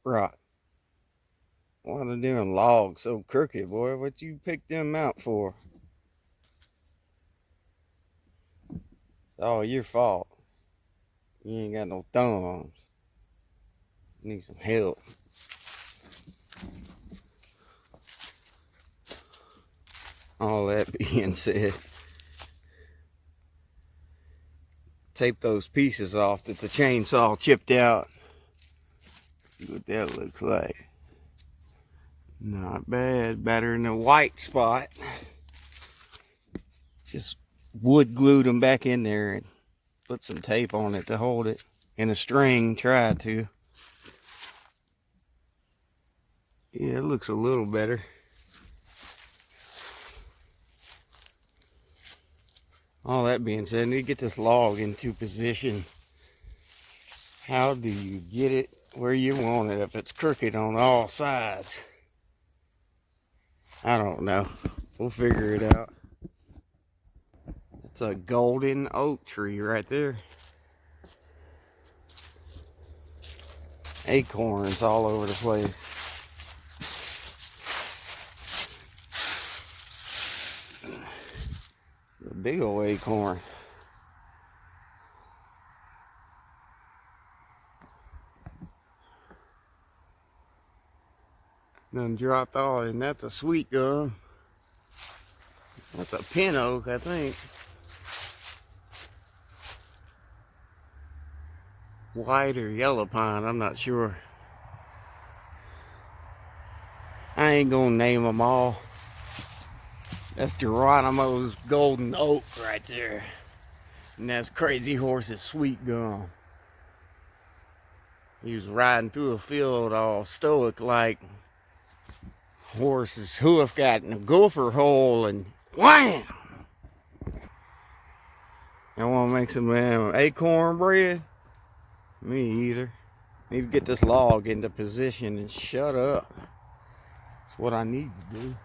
Right. What are doing logs so crooked, boy? What you picked them out for? It's all your fault. You ain't got no thumbs. Need some help. All that being said, tape those pieces off that the chainsaw chipped out. See what that looks like. Not bad. Better than a white spot. Just wood glued them back in there and put some tape on it to hold it. And a string, tried to. Yeah, it looks a little better. All that being said, I need to get this log into position. How do you get it where you want it if it's crooked on all sides? I don't know. We'll figure it out. It's a golden oak tree right there. Acorns all over the place. A big old acorn. Done dropped all, and that's a sweet gum. That's a pin oak, I think. White or yellow pine, I'm not sure. I ain't gonna name them all. That's Geronimo's golden oak right there. And that's Crazy Horse's sweet gum. He was riding through a field all stoic like. Horse's hoof got in a gopher hole and wham! I want to make some acorn bread? Me either. Need to get this log into position and shut up. That's what I need to do.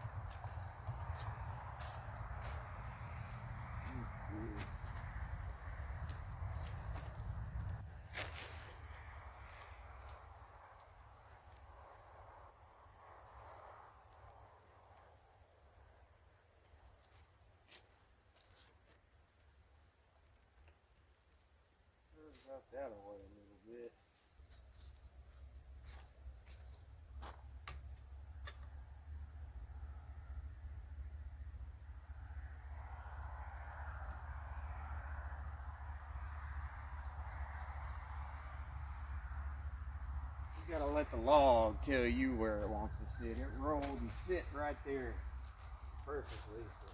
Got that away a little bit. You gotta let the log tell you where it wants to sit. It rolled and sit right there perfectly. So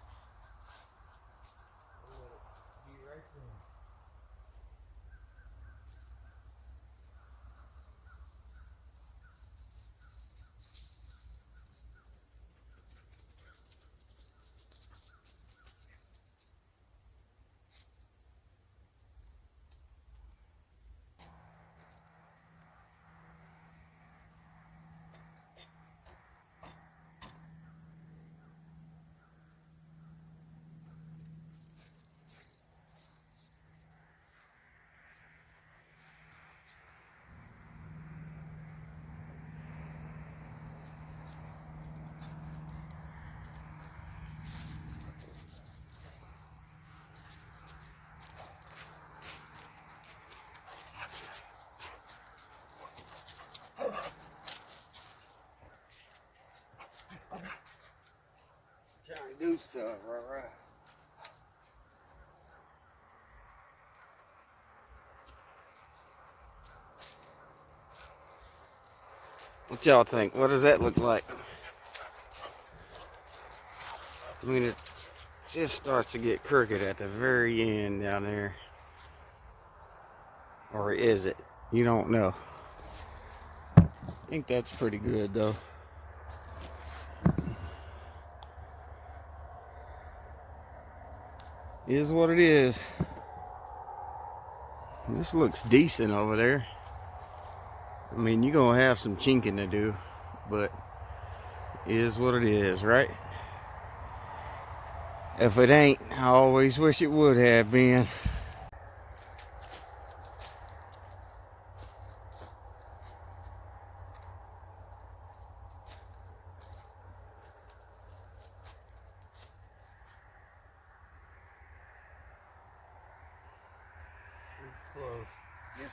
let it be right there. Trying to do stuff, right. What y'all think? What does that look like? I mean, it just starts to get crooked at the very end down there. Or is it? You don't know. I think that's pretty good, though. Is what it is. This looks decent over there. I mean, you're gonna have some chinking to do, but it is what it is, right? If it ain't, I always wish it would have been.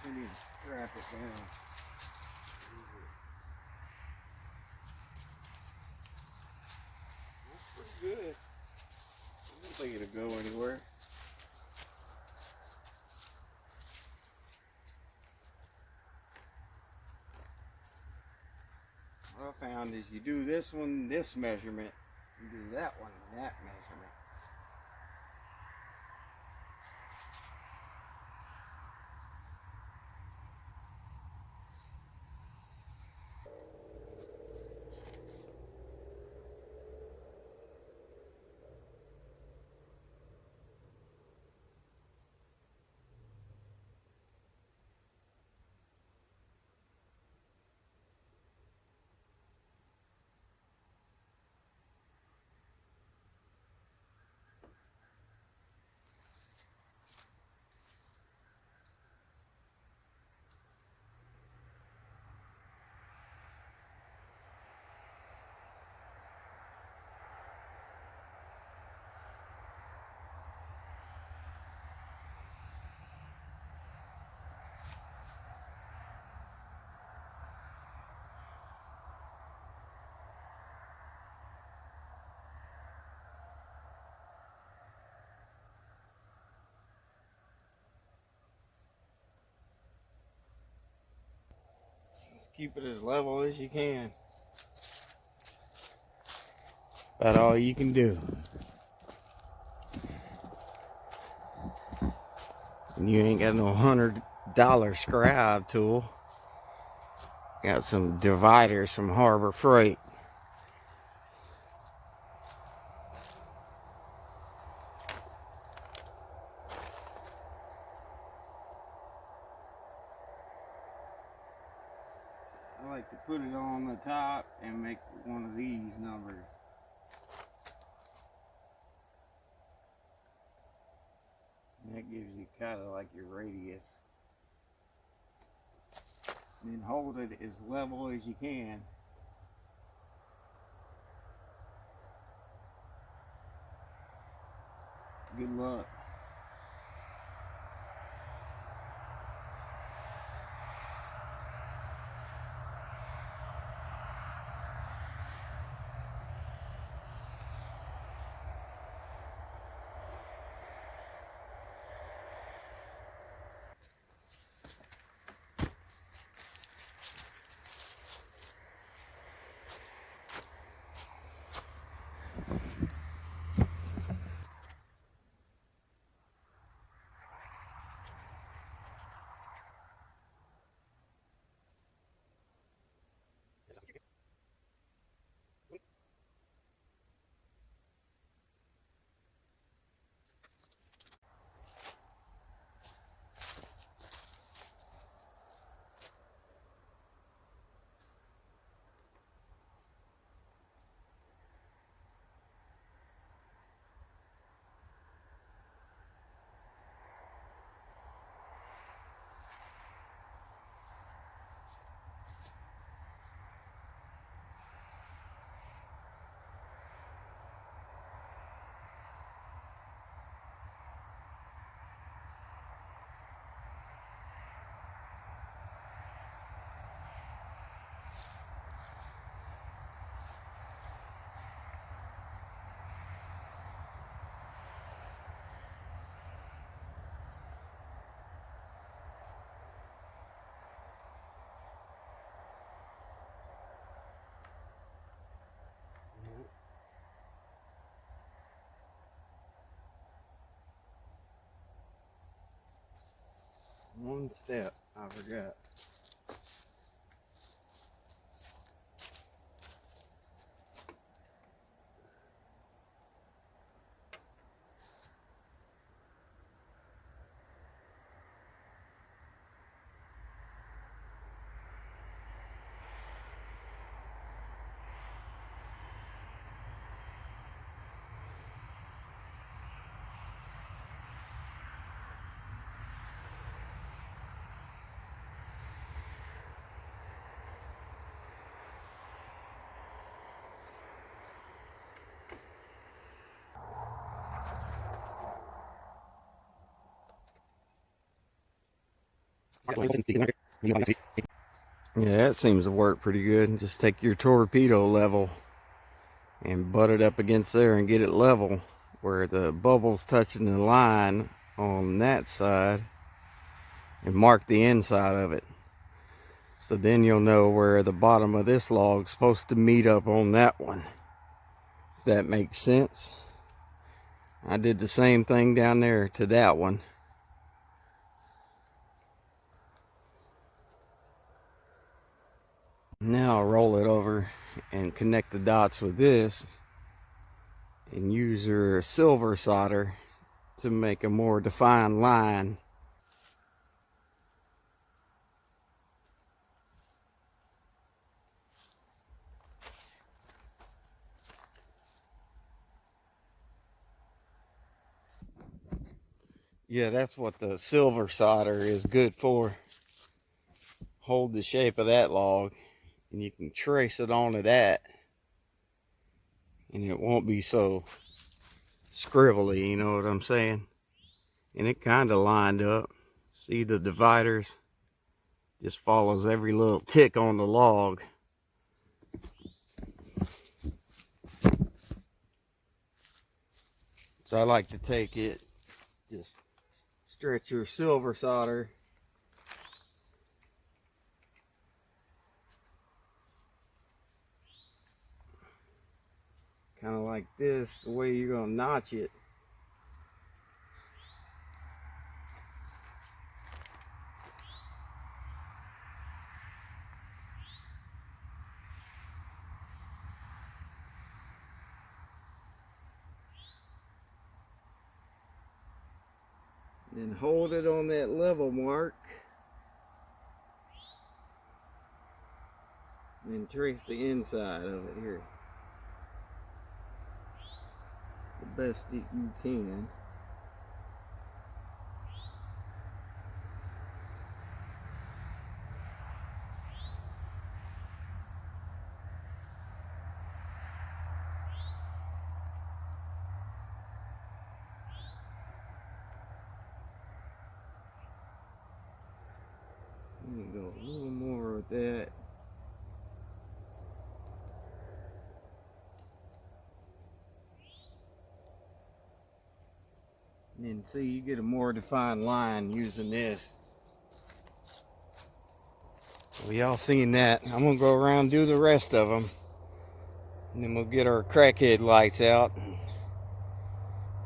guess we need to strap it down. That's pretty good. I don't think it'll go anywhere. What I found is you do this one, this measurement, you do that one, that measurement. Just keep it as level as you can. About all you can do. And you ain't got no $100 scribe tool. Got some dividers from Harbor Freight. I like to put it on the top and make one of these numbers. And that gives you kind of like your radius. And then hold it as level as you can. Good luck. One step I forgot. Yeah, that seems to work pretty good. Just take your torpedo level and butt it up against there and get it level where the bubble's touching the line on that side, and mark the inside of it. So then you'll know where the bottom of this log's supposed to meet up on that one. If that makes sense. I did the same thing down there to that one. Now I'll roll it over and connect the dots with this and use your silver solder to make a more defined line. Yeah, that's what the silver solder is good for. Hold the shape of that log and you can trace it onto that, and it won't be so scribbly, you know what I'm saying? And it kind of lined up. See the dividers? Just follows every little tick on the log. So I like to take it, just stretch your silver solder kind of like this, the way you're going to notch it. Then hold it on that level mark. And trace the inside of it here the best that you can. Let me go a little more with that. And then see, you get a more defined line using this. Well, y'all seen that. I'm gonna go around and do the rest of them, and then we'll get our crackhead lights out and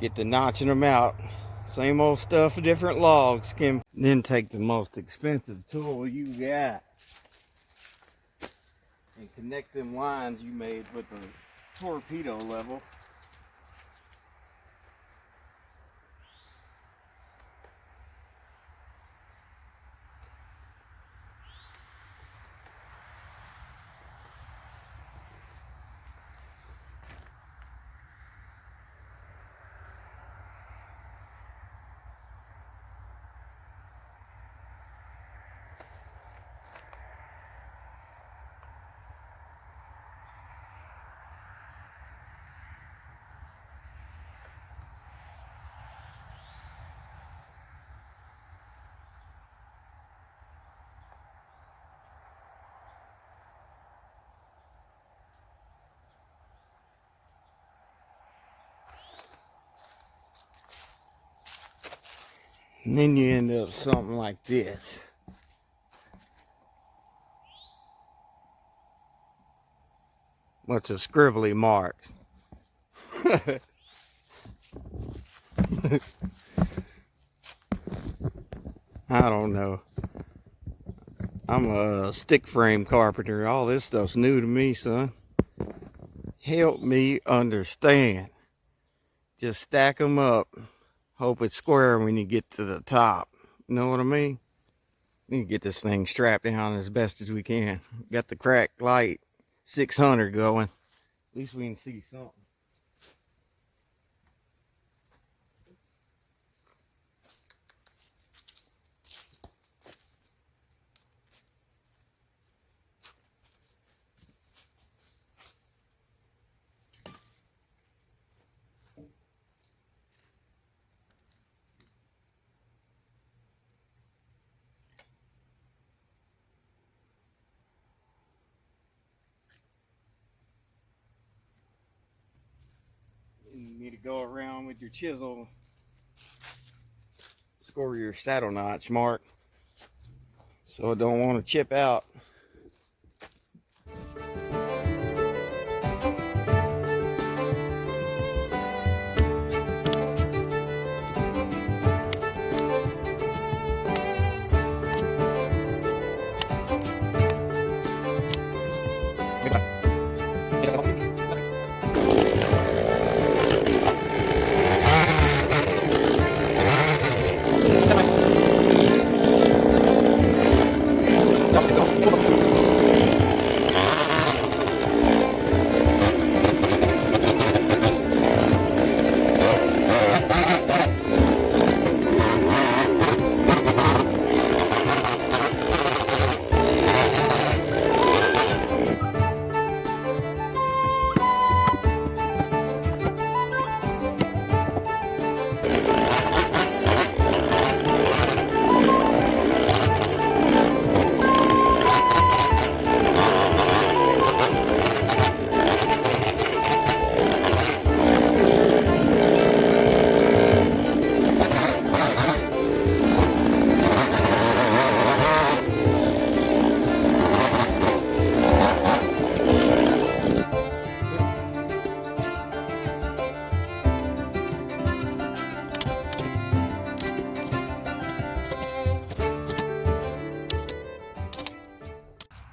get to notching them out. Same old stuff, different logs. Can then take the most expensive tool you got and connect them lines you made with the torpedo level. And then you end up something like this. Bunch of scribbly marks. I don't know. I'm a stick frame carpenter. All this stuff's new to me, son. Help me understand. Just stack them up. Hope it's square when you get to the top. You know what I mean? We need to get this thing strapped down as best as we can. Got the crack light 600 going. At least we can see something. go around with your chisel, score your saddle notch mark so it don't want to chip out.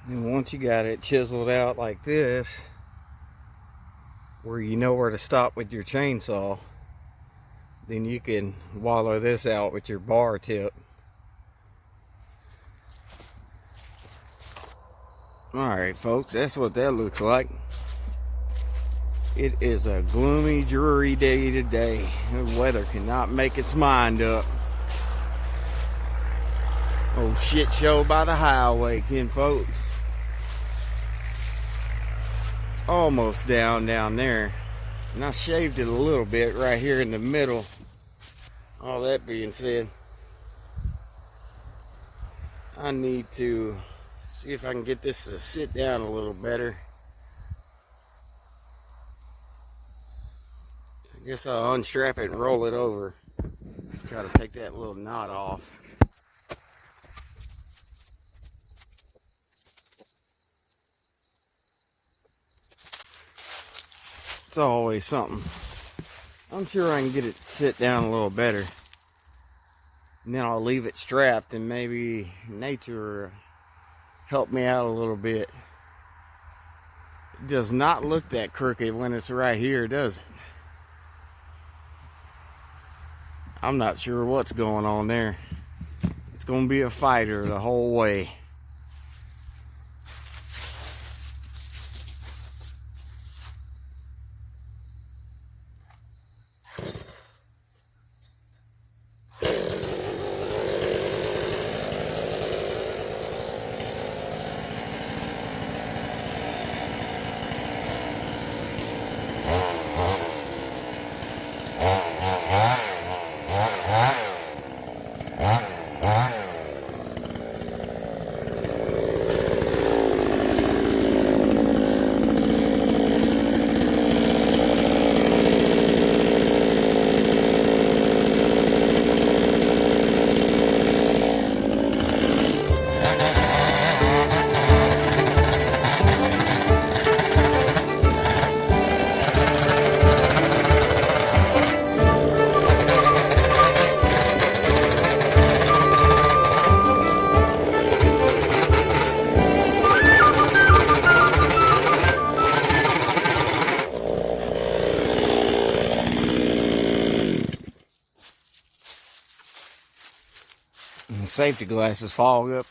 And once you got it chiseled out like this, where you know where to stop with your chainsaw, then you can wallow this out with your bar tip. Alright folks, that's what that looks like. It is a gloomy, dreary day today. The weather cannot make its mind up. Oh, shit show by the highway, kin folks. It's almost down there. And I shaved it a little bit right here in the middle. All that being said, I need to see if I can get this to sit down a little better. I guess I'll unstrap it and roll it over. Try to take that little knot off. It's always something. I'm sure I can get it to sit down a little better. And then I'll leave it strapped and maybe nature help me out a little bit. It does not look that crooked when it's right here, does it? I'm not sure what's going on there. It's going to be a fighter the whole way. And the safety glasses fog up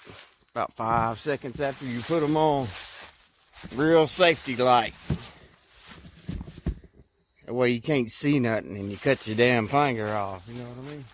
about 5 seconds after you put them on. Real safety like. That way you can't see nothing and you cut your damn finger off, you know what I mean?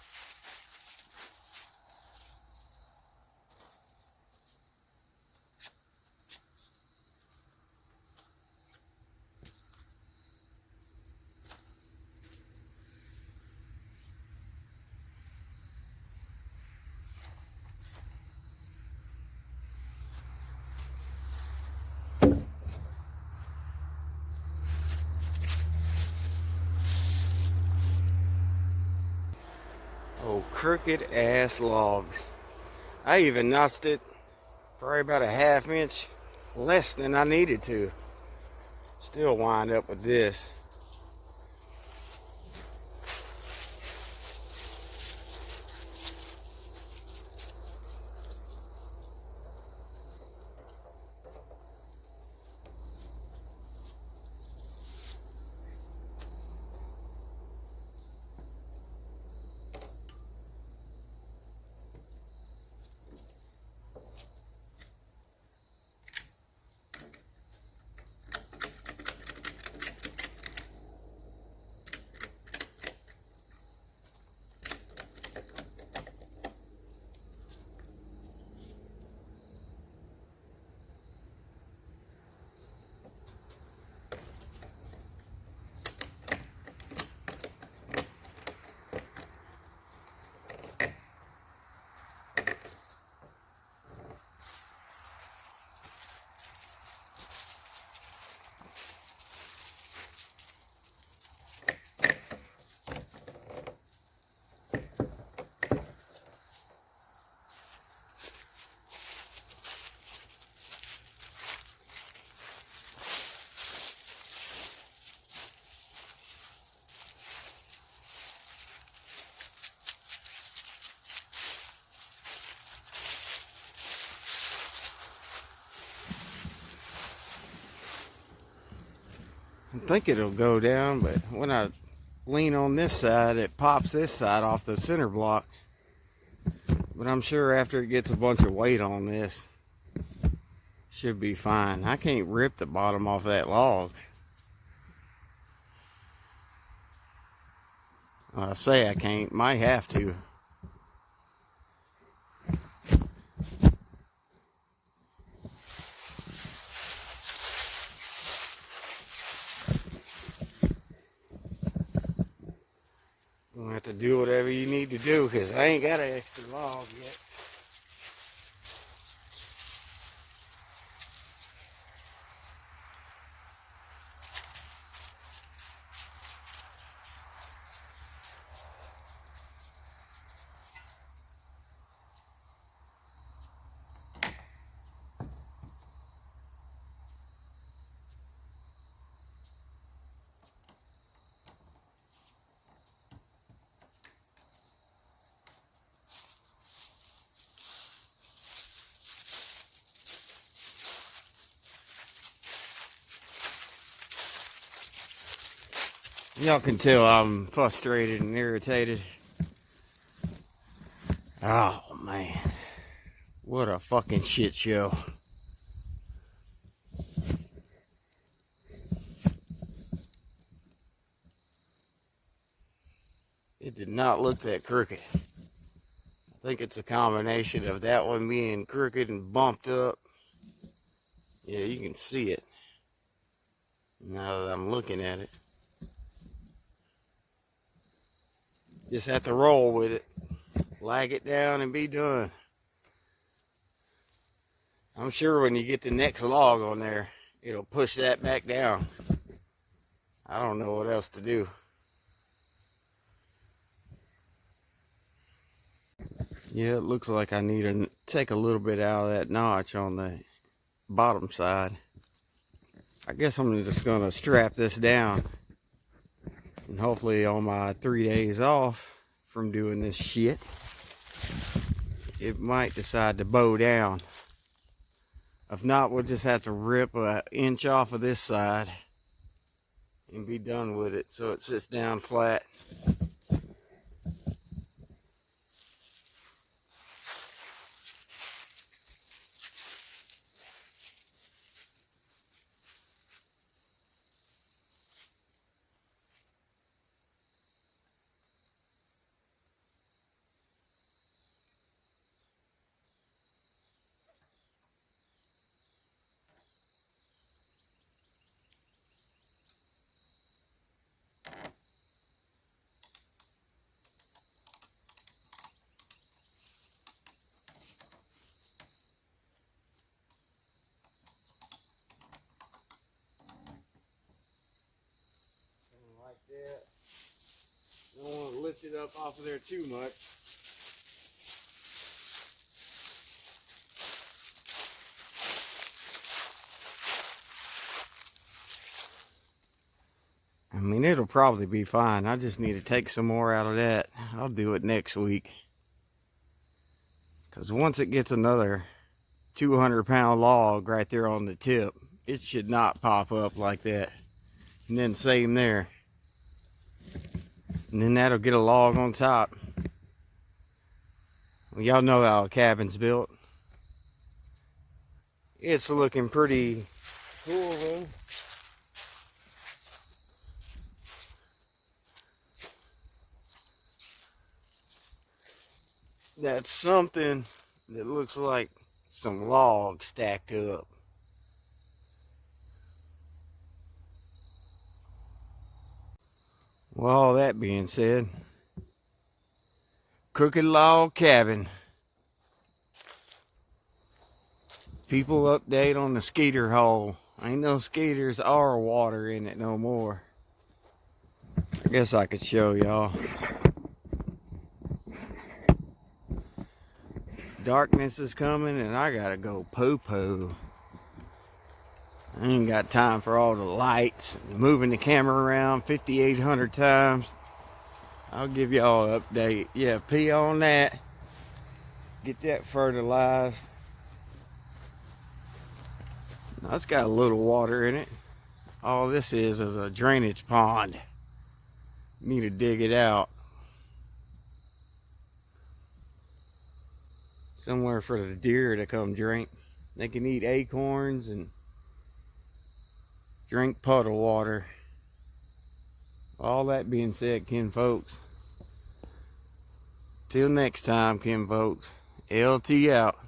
crooked ass logs. I even notched it probably about a ½ inch less than I needed to. Still wind up with this. I think it'll go down, but when I lean on this side, it pops this side off the center block. But I'm sure after it gets a bunch of weight on this, should be fine. I can't rip the bottom off that log. I say I can't, might have to. You're gonna have to do whatever you need to do, because I ain't got an extra log yet. Y'all can tell I'm frustrated and irritated. Oh man, what a fucking shit show. It did not look that crooked. I think it's a combination of that one being crooked and bumped up. Yeah, you can see it now that I'm looking at it. Just have to roll with it, lag it down and be done. I'm sure when you get the next log on there, it'll push that back down. I don't know what else to do. Yeah, it looks like I need to take a little bit out of that notch on the bottom side. I guess I'm just gonna strap this down, and hopefully on my 3 days off from doing this shit, it might decide to bow down. If not, we'll just have to rip an inch off of this side and be done with it so it sits down flat. Like that. Don't want to lift it up off of there too much. I mean, it'll probably be fine. I just need to take some more out of that. I'll do it next week. Because once it gets another 200-pound log right there on the tip, it should not pop up like that. And then same there. And then that'll get a log on top. Well, y'all know how a cabin's built. It's looking pretty cool, man. That's something that looks like some logs stacked up. Well, all that being said, crooked log cabin. People update on the skeeter hole. Ain't no skeeters or water in it no more. I guess I could show y'all. Darkness is coming and I gotta go poo-poo. I ain't got time for all the lights, moving the camera around 5,800 times. I'll give y'all an update. Yeah, pee on that. Get that fertilized. Now, it's got a little water in it. All this is a drainage pond. Need to dig it out. Somewhere for the deer to come drink. They can eat acorns and drink puddle water. All that being said, kin folks, till next time, kin folks, LT out.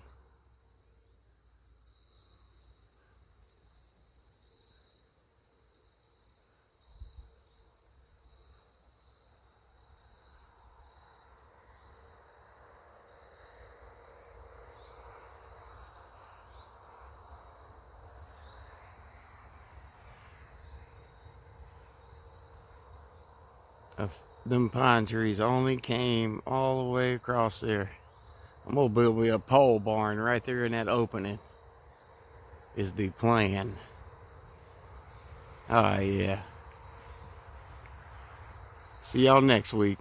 Them pine trees only came all the way across there. I'm gonna build me a pole barn right there in that opening is the plan. Oh yeah. See y'all next week.